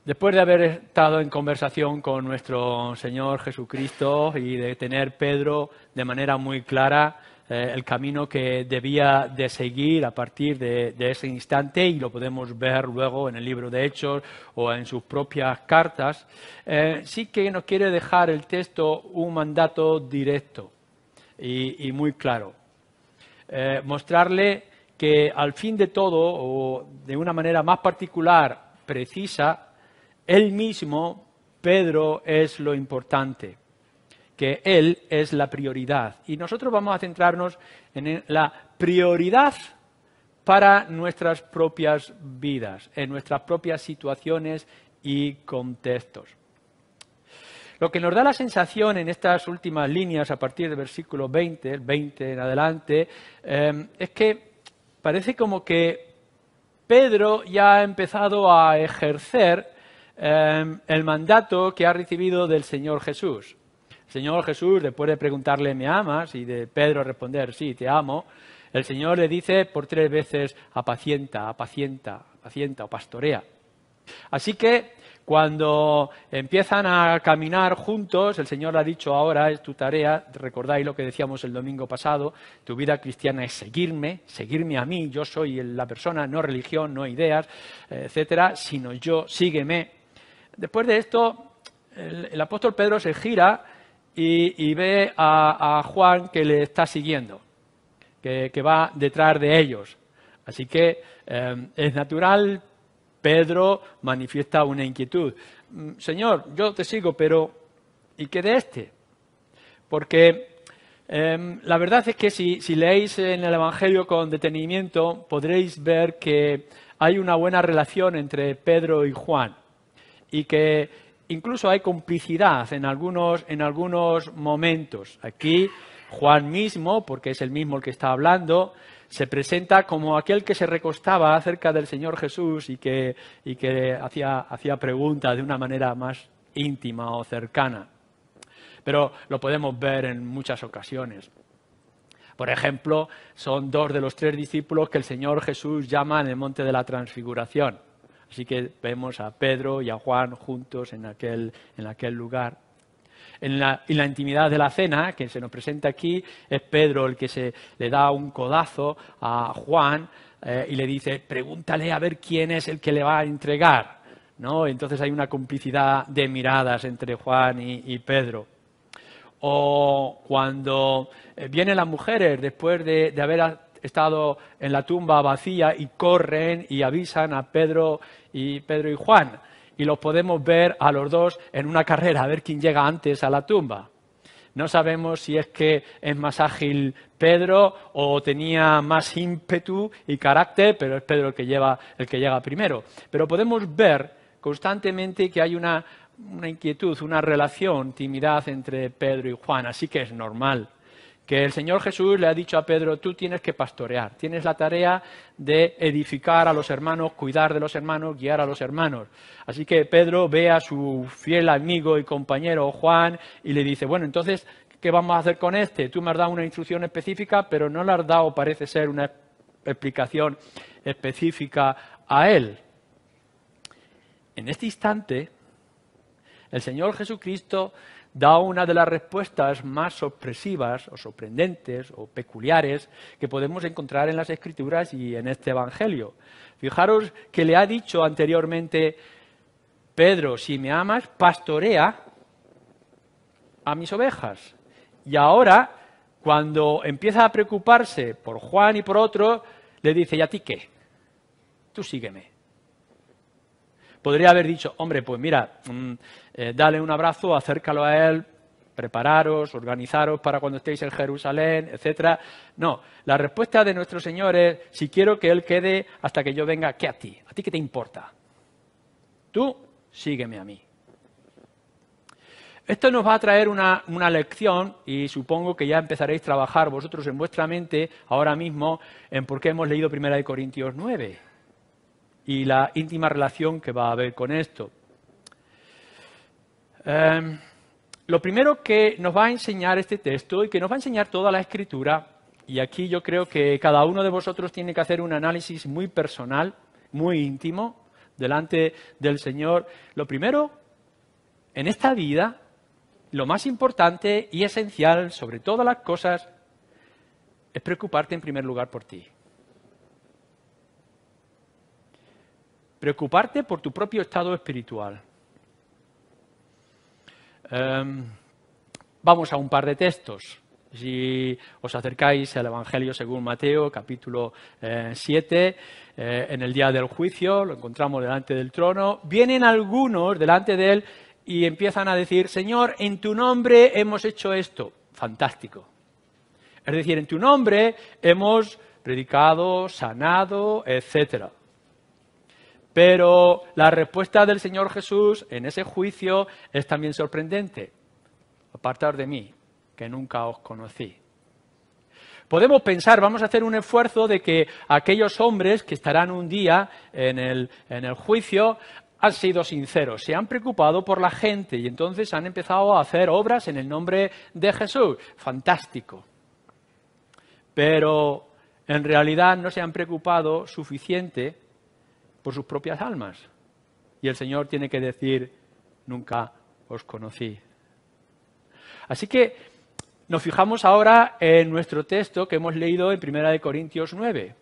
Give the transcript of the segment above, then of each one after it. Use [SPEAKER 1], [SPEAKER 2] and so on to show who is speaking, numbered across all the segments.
[SPEAKER 1] Después de haber estado en conversación con nuestro Señor Jesucristo y de tener Pedro de manera muy clara el camino que debía de seguir a partir de ese instante, y lo podemos ver luego en el libro de Hechos o en sus propias cartas, sí que nos quiere dejar el texto un mandato directo y muy claro. Mostrarle que al fin de todo, o de una manera más particular, precisa, él mismo, Pedro, es lo importante, que él es la prioridad. Y nosotros vamos a centrarnos en la prioridad para nuestras propias vidas, en nuestras propias situaciones y contextos. Lo que nos da la sensación en estas últimas líneas, a partir del versículo 20, el 20 en adelante, es que parece como que Pedro ya ha empezado a ejercer el mandato que ha recibido del Señor Jesús. El Señor Jesús, después de preguntarle ¿me amas? Y de Pedro responder sí, te amo, el Señor le dice por 3 veces apacienta, apacienta, apacienta o pastorea. Así que cuando empiezan a caminar juntos, el Señor le ha dicho ahora es tu tarea, recordáis lo que decíamos el domingo pasado, tu vida cristiana es seguirme a mí, yo soy la persona, no religión, no ideas, etcétera, sino yo, sígueme. Después de esto, el apóstol Pedro se gira y ve a Juan que le está siguiendo, que va detrás de ellos. Así que es natural, Pedro manifiesta una inquietud. Señor, yo te sigo, pero ¿y qué de este? Porque la verdad es que si leéis en el Evangelio con detenimiento, podréis ver que hay una buena relación entre Pedro y Juan, y que incluso hay complicidad en algunos momentos. Aquí Juan mismo, porque es el mismo el que está hablando, se presenta como aquel que se recostaba cerca del Señor Jesús y que hacía preguntas de una manera más íntima o cercana. Pero lo podemos ver en muchas ocasiones. Por ejemplo, son 2 de los 3 discípulos que el Señor Jesús llama en el Monte de la Transfiguración. Así que vemos a Pedro y a Juan juntos en aquel lugar. En la intimidad de la cena, que se nos presenta aquí, es Pedro el que le da un codazo a Juan y le dice, pregúntale a ver quién es el que le va a entregar, ¿no? Entonces hay una complicidad de miradas entre Juan y Pedro. O cuando vienen las mujeres después de haber estado en la tumba vacía y corren y avisan a Pedro y Juan. Y los podemos ver a los dos en una carrera, a ver quién llega antes a la tumba. No sabemos si es que es más ágil Pedro o tenía más ímpetu y carácter, pero es Pedro el que llega primero. Pero podemos ver constantemente que hay una inquietud, una relación, intimidad entre Pedro y Juan. Así que es normal que el Señor Jesús le ha dicho a Pedro, tú tienes que pastorear, tienes la tarea de edificar a los hermanos, cuidar de los hermanos, guiar a los hermanos. Así que Pedro ve a su fiel amigo y compañero Juan y le dice, bueno, entonces, ¿qué vamos a hacer con este? Tú me has dado una instrucción específica, pero no le has dado, parece ser, una explicación específica a él. En este instante, el Señor Jesucristo da una de las respuestas más sorpresivas o sorprendentes o peculiares que podemos encontrar en las Escrituras y en este Evangelio. Fijaros que le ha dicho anteriormente, Pedro, si me amas, pastorea a mis ovejas. Y ahora, cuando empieza a preocuparse por Juan y por otro, le dice, ¿y a ti qué? Tú sígueme. Podría haber dicho, hombre, pues mira, dale un abrazo, acércalo a él, prepararos, organizaros para cuando estéis en Jerusalén, etcétera. No, la respuesta de nuestro Señor es, si quiero que él quede hasta que yo venga, ¿qué a ti? ¿A ti qué te importa? Tú sígueme a mí. Esto nos va a traer una lección y supongo que ya empezaréis a trabajar vosotros en vuestra mente ahora mismo en por qué hemos leído 1 Corintios 9. Y la íntima relación que va a haber con esto. Lo primero que nos va a enseñar este texto y que nos va a enseñar toda la Escritura, y aquí yo creo que cada uno de vosotros tiene que hacer un análisis muy personal, muy íntimo, delante del Señor, lo primero, en esta vida, lo más importante y esencial sobre todas las cosas, es preocuparte en primer lugar por ti. Preocuparte por tu propio estado espiritual. Vamos a un par de textos. Si os acercáis al Evangelio según Mateo, capítulo 7, en el día del juicio, lo encontramos delante del trono, vienen algunos delante de él y empiezan a decir, Señor, en tu nombre hemos hecho esto. Fantástico. Es decir, en tu nombre hemos predicado, sanado, etcétera. Pero la respuesta del Señor Jesús en ese juicio es también sorprendente. Apartaos de mí, que nunca os conocí. Podemos pensar, vamos a hacer un esfuerzo de que aquellos hombres que estarán un día en el juicio han sido sinceros, se han preocupado por la gente y entonces han empezado a hacer obras en el nombre de Jesús. Fantástico. Pero en realidad no se han preocupado suficiente por sus propias almas. Y el Señor tiene que decir, nunca os conocí. Así que nos fijamos ahora en nuestro texto que hemos leído en 1 Corintios 9.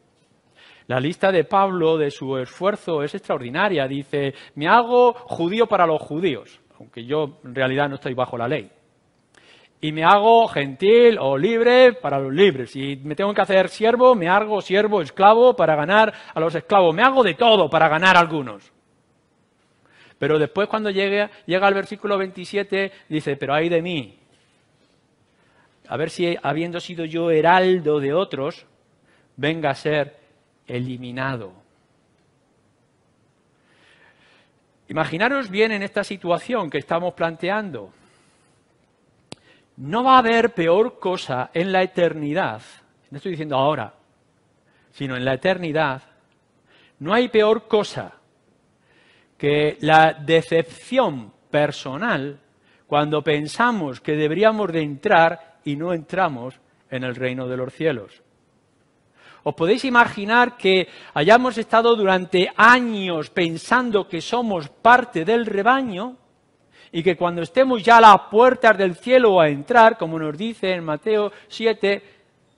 [SPEAKER 1] La lista de Pablo de su esfuerzo es extraordinaria. Dice, me hago judío para los judíos, aunque yo en realidad no estoy bajo la ley. Y me hago gentil o libre para los libres. Si me tengo que hacer siervo, me hago siervo, esclavo para ganar a los esclavos. Me hago de todo para ganar a algunos. Pero después cuando llega al versículo 27, dice, pero ay de mí. A ver si habiendo sido yo heraldo de otros, venga a ser eliminado. Imaginaros bien en esta situación que estamos planteando. No va a haber peor cosa en la eternidad, no estoy diciendo ahora, sino en la eternidad, no hay peor cosa que la decepción personal cuando pensamos que deberíamos de entrar y no entramos en el reino de los cielos. ¿Os podéis imaginar que hayamos estado durante años pensando que somos parte del rebaño? Y que cuando estemos ya a las puertas del cielo a entrar, como nos dice en Mateo 7,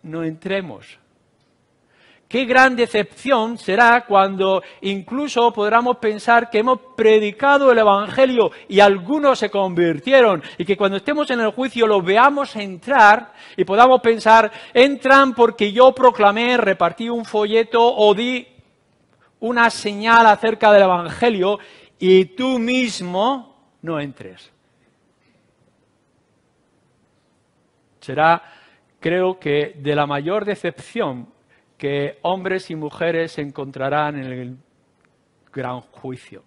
[SPEAKER 1] no entremos. Qué gran decepción será cuando incluso podamos pensar que hemos predicado el Evangelio y algunos se convirtieron y que cuando estemos en el juicio los veamos entrar y podamos pensar, entran porque yo proclamé, repartí un folleto o di una señal acerca del Evangelio y tú mismo no entres. Será, creo que, de la mayor decepción que hombres y mujeres se encontrarán en el gran juicio.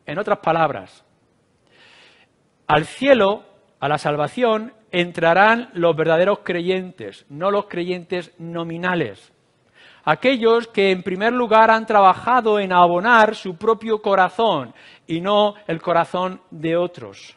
[SPEAKER 1] En otras palabras, al cielo, a la salvación, entrarán los verdaderos creyentes, no los creyentes nominales. Aquellos que en primer lugar han trabajado en abonar su propio corazón y no el corazón de otros.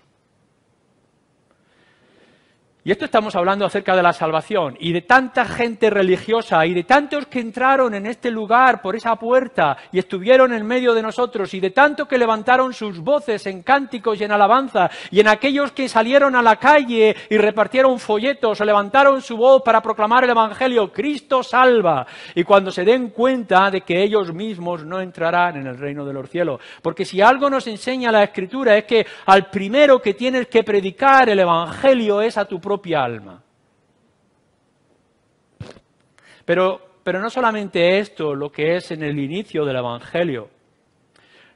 [SPEAKER 1] Y esto estamos hablando acerca de la salvación y de tanta gente religiosa y de tantos que entraron en este lugar por esa puerta y estuvieron en medio de nosotros y de tanto que levantaron sus voces en cánticos y en alabanza y en aquellos que salieron a la calle y repartieron folletos o levantaron su voz para proclamar el Evangelio, Cristo salva. Y cuando se den cuenta de que ellos mismos no entrarán en el reino de los cielos. Porque si algo nos enseña la Escritura es que al primero que tienes que predicar el Evangelio es a tu propia alma. Pero no solamente esto, lo que es en el inicio del Evangelio,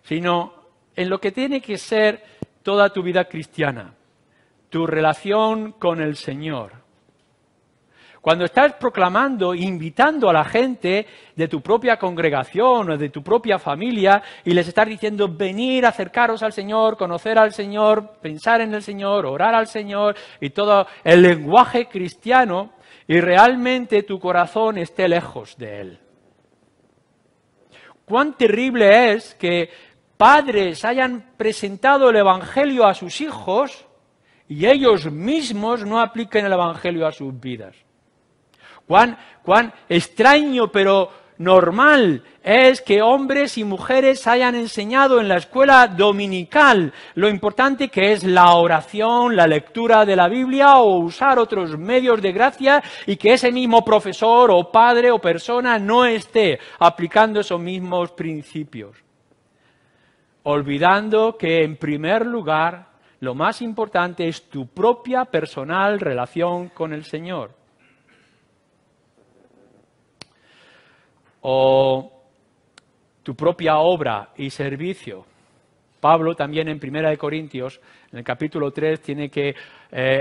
[SPEAKER 1] sino en lo que tiene que ser toda tu vida cristiana, tu relación con el Señor. Cuando estás proclamando, invitando a la gente de tu propia congregación o de tu propia familia y les estás diciendo venir, acercaros al Señor, conocer al Señor, pensar en el Señor, orar al Señor y todo el lenguaje cristiano y realmente tu corazón esté lejos de Él. Cuán terrible es que padres hayan presentado el Evangelio a sus hijos y ellos mismos no apliquen el Evangelio a sus vidas. Cuán extraño, pero normal es que hombres y mujeres hayan enseñado en la escuela dominical lo importante que es la oración, la lectura de la Biblia o usar otros medios de gracia y que ese mismo profesor o padre o persona no esté aplicando esos mismos principios. Olvidando que en primer lugar lo más importante es tu propia personal relación con el Señor. O tu propia obra y servicio. Pablo también en 1 Corintios, en el capítulo 3, tiene que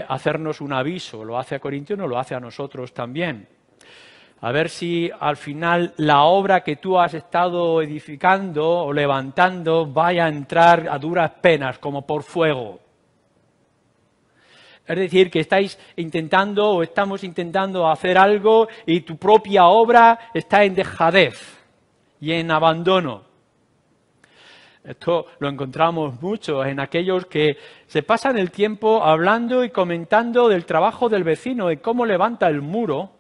[SPEAKER 1] hacernos un aviso. Lo hace a Corintios, no lo hace a nosotros también. A ver si al final la obra que tú has estado edificando o levantando vaya a entrar a duras penas, como por fuego. Es decir, que estáis intentando o estamos intentando hacer algo y tu propia obra está en dejadez y en abandono. Esto lo encontramos mucho en aquellos que se pasan el tiempo hablando y comentando del trabajo del vecino y cómo levanta el muro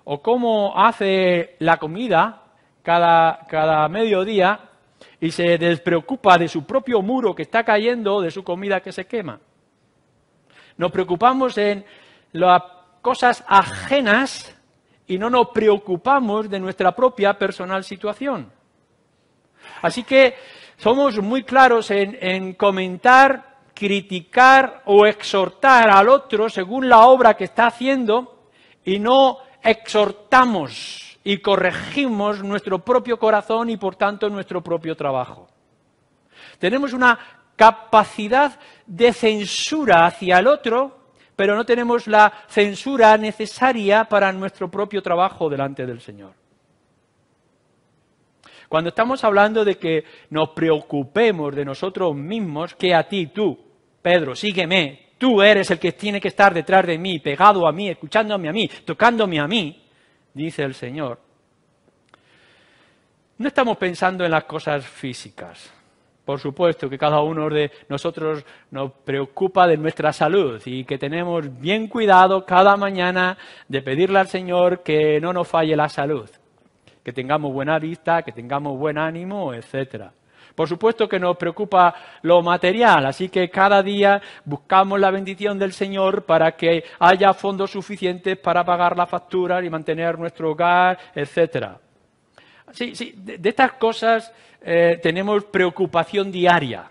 [SPEAKER 1] o cómo hace la comida cada mediodía y se despreocupa de su propio muro que está cayendo, de su comida que se quema. Nos preocupamos en las cosas ajenas y no nos preocupamos de nuestra propia personal situación. Así que somos muy claros en comentar, criticar o exhortar al otro según la obra que está haciendo y no exhortamos y corregimos nuestro propio corazón y por tanto nuestro propio trabajo. Tenemos una capacidad de censura hacia el otro, pero no tenemos la censura necesaria para nuestro propio trabajo delante del Señor. Cuando estamos hablando de que nos preocupemos de nosotros mismos, que a ti, tú, Pedro, sígueme, tú eres el que tiene que estar detrás de mí, pegado a mí, escuchándome a mí, tocándome a mí, dice el Señor. No estamos pensando en las cosas físicas. Por supuesto que cada uno de nosotros nos preocupa de nuestra salud y que tenemos bien cuidado cada mañana de pedirle al Señor que no nos falle la salud, que tengamos buena vista, que tengamos buen ánimo, etcétera. Por supuesto que nos preocupa lo material, así que cada día buscamos la bendición del Señor para que haya fondos suficientes para pagar las facturas y mantener nuestro hogar, etcétera. Sí, de estas cosas tenemos preocupación diaria.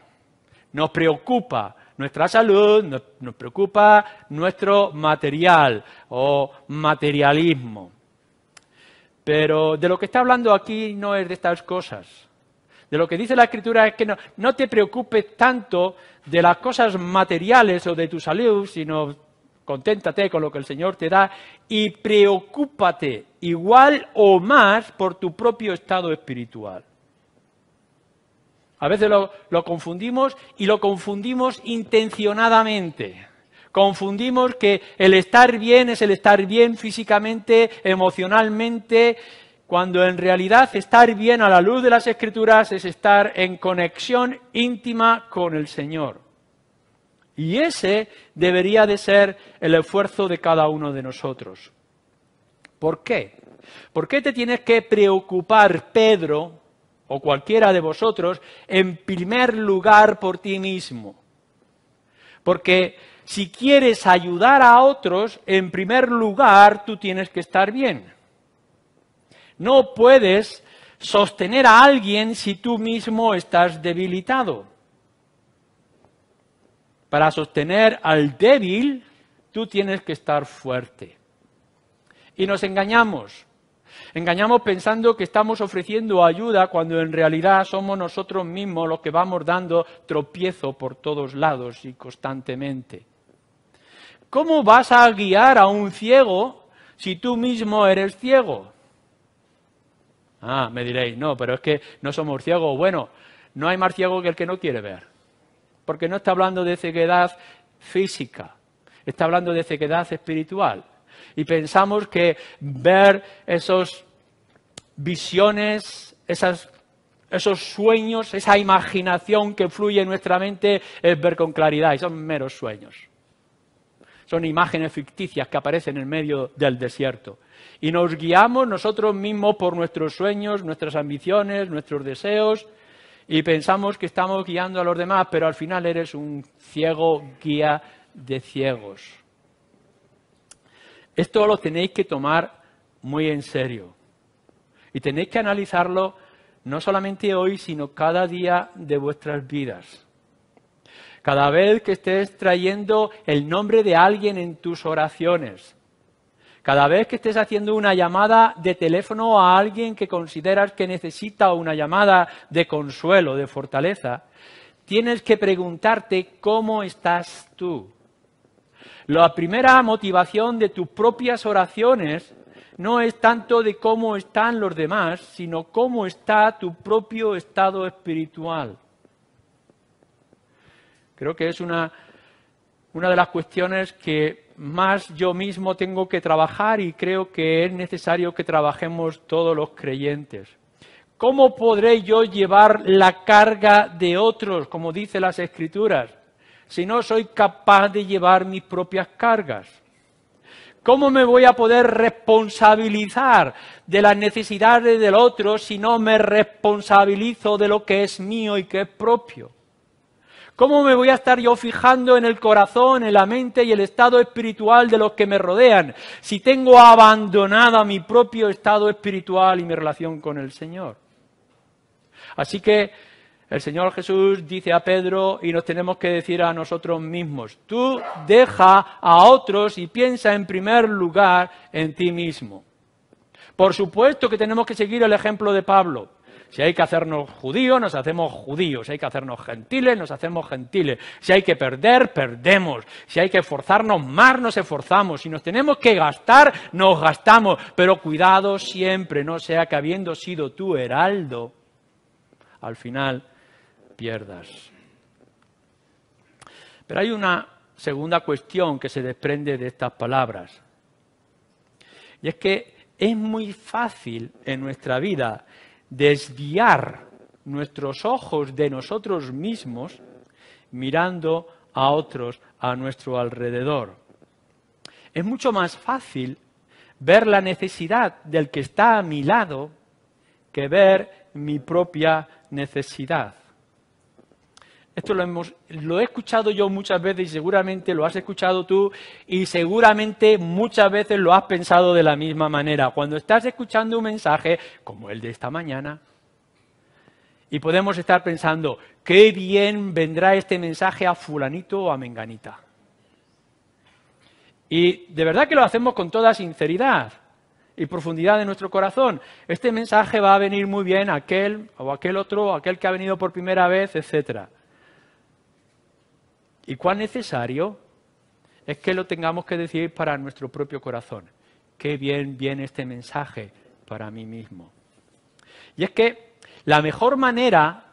[SPEAKER 1] Nos preocupa nuestra salud, nos preocupa nuestro material o materialismo. Pero de lo que está hablando aquí no es de estas cosas. De lo que dice la Escritura es que no te preocupes tanto de las cosas materiales o de tu salud, sino conténtate con lo que el Señor te da y preocúpate igual o más por tu propio estado espiritual. A veces lo confundimos y lo confundimos intencionadamente. Confundimos que el estar bien es el estar bien físicamente, emocionalmente, cuando en realidad estar bien a la luz de las Escrituras es estar en conexión íntima con el Señor. Y ese debería de ser el esfuerzo de cada uno de nosotros. ¿Por qué? ¿Por qué te tienes que preocupar, Pedro, o cualquiera de vosotros, en primer lugar por ti mismo? Porque si quieres ayudar a otros, en primer lugar tú tienes que estar bien. No puedes sostener a alguien si tú mismo estás debilitado. Para sostener al débil, tú tienes que estar fuerte. Y nos engañamos. Engañamos pensando que estamos ofreciendo ayuda cuando en realidad somos nosotros mismos los que vamos dando tropiezo por todos lados y constantemente. ¿Cómo vas a guiar a un ciego si tú mismo eres ciego? Me diréis, no, pero es que no somos ciegos. Bueno, no hay más ciego que el que no quiere ver. Porque no está hablando de ceguedad física, está hablando de ceguedad espiritual. Y pensamos que ver esas visiones, esos sueños, esa imaginación que fluye en nuestra mente es ver con claridad y son meros sueños. son imágenes ficticias que aparecen en medio del desierto. Y nos guiamos nosotros mismos por nuestros sueños, nuestras ambiciones, nuestros deseos, y pensamos que estamos guiando a los demás, pero al final eres un ciego guía de ciegos. Esto lo tenéis que tomar muy en serio. Y tenéis que analizarlo no solamente hoy, sino cada día de vuestras vidas. Cada vez que estés trayendo el nombre de alguien en tus oraciones, cada vez que estés haciendo una llamada de teléfono a alguien que consideras que necesita una llamada de consuelo, de fortaleza, tienes que preguntarte cómo estás tú. La primera motivación de tus propias oraciones no es tanto de cómo están los demás, sino cómo está tu propio estado espiritual. Creo que es una de las cuestiones que más yo mismo tengo que trabajar y creo que es necesario que trabajemos todos los creyentes. ¿Cómo podré yo llevar la carga de otros, como dice las Escrituras, si no soy capaz de llevar mis propias cargas? ¿Cómo me voy a poder responsabilizar de las necesidades del otro si no me responsabilizo de lo que es mío y que es propio? ¿Cómo me voy a estar yo fijando en el corazón, en la mente y el estado espiritual de los que me rodean si tengo abandonada mi propio estado espiritual y mi relación con el Señor? Así que el Señor Jesús dice a Pedro, y nos tenemos que decir a nosotros mismos, tú deja a otros y piensa en primer lugar en ti mismo. Por supuesto que tenemos que seguir el ejemplo de Pablo. Si hay que hacernos judíos, nos hacemos judíos. Si hay que hacernos gentiles, nos hacemos gentiles. Si hay que perder, perdemos. Si hay que esforzarnos más, nos esforzamos. Si nos tenemos que gastar, nos gastamos. Pero cuidado siempre, no sea que habiendo sido tú heraldo, al final pierdas. Pero hay una segunda cuestión que se desprende de estas palabras. Y es que es muy fácil en nuestra vida desviar nuestros ojos de nosotros mismos mirando a otros a nuestro alrededor. Es mucho más fácil ver la necesidad del que está a mi lado que ver mi propia necesidad. Esto lo he escuchado yo muchas veces y seguramente lo has escuchado tú y seguramente muchas veces lo has pensado de la misma manera. Cuando estás escuchando un mensaje como el de esta mañana y podemos estar pensando, qué bien vendrá este mensaje a fulanito o a menganita. Y de verdad que lo hacemos con toda sinceridad y profundidad de nuestro corazón. Este mensaje va a venir muy bien a aquel o aquel otro, aquel que ha venido por primera vez, etcétera. Y cuán necesario es que lo tengamos que decir para nuestro propio corazón. Qué bien viene este mensaje para mí mismo. Y es que la mejor manera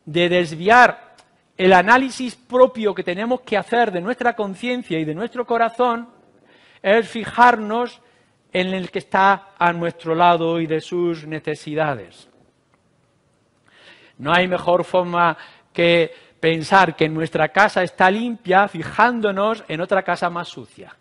[SPEAKER 1] de desviar el análisis propio que tenemos que hacer de nuestra conciencia y de nuestro corazón es fijarnos en el que está a nuestro lado y de sus necesidades. No hay mejor forma que pensar que nuestra casa está limpia fijándonos en otra casa más sucia.